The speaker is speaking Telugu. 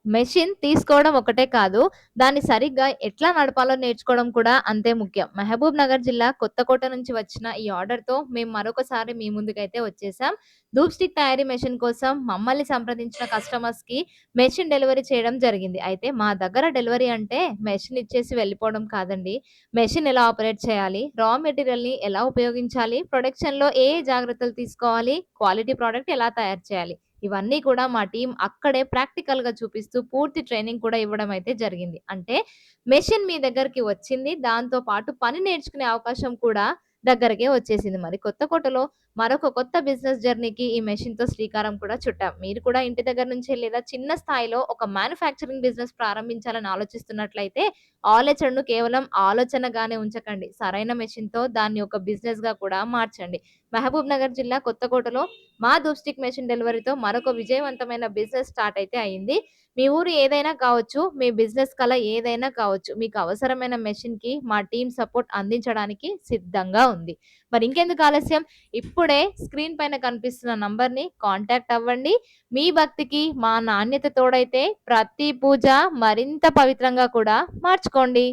మెషిన్ తీసుకోవడం ఒకటే కాదు, దాన్ని సరిగ్గా ఎట్లా నడపాలో నేర్చుకోవడం కూడా అంతే ముఖ్యం. మహబూబ్‌నగర్ జిల్లా కొత్తకోట నుంచి వచ్చిన ఈ ఆర్డర్‌తో మేము మరొకసారి మీ ముందుకైతే వచ్చేసాం. ధూప్ స్టిక్ తయారీ మెషిన్ కోసం మమ్మల్ని సంప్రదించిన కస్టమర్స్‌కి మెషిన్ డెలివరీ చేయడం జరిగింది. అయితే మా దగ్గర డెలివరీ అంటే మెషిన్ ఇచ్చేసి వెళ్ళిపోవడం కాదండి. మెషిన్ ఎలా ఆపరేట్ చేయాలి, రా మెటీరియల్‌ని ఎలా ఉపయోగించాలి, ప్రొడక్షన్‌లో ఏ ఏ జాగ్రత్తలు తీసుకోవాలి, క్వాలిటీ ప్రొడక్ట్ ఎలా తయారు చేయాలి, ఇవన్నీ కూడా మా టీమ్ అక్కడే ప్రాక్టికల్‌గా చూపిస్తూ పూర్తి ట్రైనింగ్ కూడా ఇవ్వడం అయితే జరిగింది. అంటే మెషిన్ మీ దగ్గరికి వచ్చింది. దాంతో పాటు పని నేర్చుకునే అవకాశం కూడా దగ్గరకే వచ్చేసింది. మరి కొత్తకోటలో మరొక కొత్త బిజినెస్ జర్నీకి ఈ మెషిన్‌తో శ్రీకారం కూడా చుట్టాం. మీరు కూడా ఇంటి దగ్గర నుంచే లేదా చిన్న స్థాయిలో ఒక మ్యానుఫ్యాక్చరింగ్ బిజినెస్ ప్రారంభించాలని ఆలోచిస్తున్నట్లయితే ఆలోచనను కేవలం ఆలోచనగానే ఉంచకండి. సరైన మెషిన్‌తో దాన్ని ఒక బిజినెస్‌గా కూడా మార్చండి. మహబూబ్‌నగర్ జిల్లా కొత్తకోటలో మా ధూప్ స్టిక్ మెషిన్ డెలివరీతో మరొక విజయవంతమైన బిజినెస్ స్టార్ట్ అయితే అయింది. మీ ఊరు ఏదైనా కావచ్చు, మీ బిజినెస్ కల ఏదైనా కావచ్చు. మీకు అవసరమైన మెషిన్‌కి మా టీమ్ సపోర్ట్ అందించడానికి సిద్ధంగా ఉంది. మరి ఇంకెందుకు ఆలస్యం? ఇప్పుడే స్క్రీన్ పైన కనిపిస్తున్న నంబర్‌ని కాంటాక్ట్ అవ్వండి. మీ భక్తికి మా నాణ్యత తోడైతే ప్రతి పూజ మరింత పవిత్రంగా కూడా మార్చుకోండి.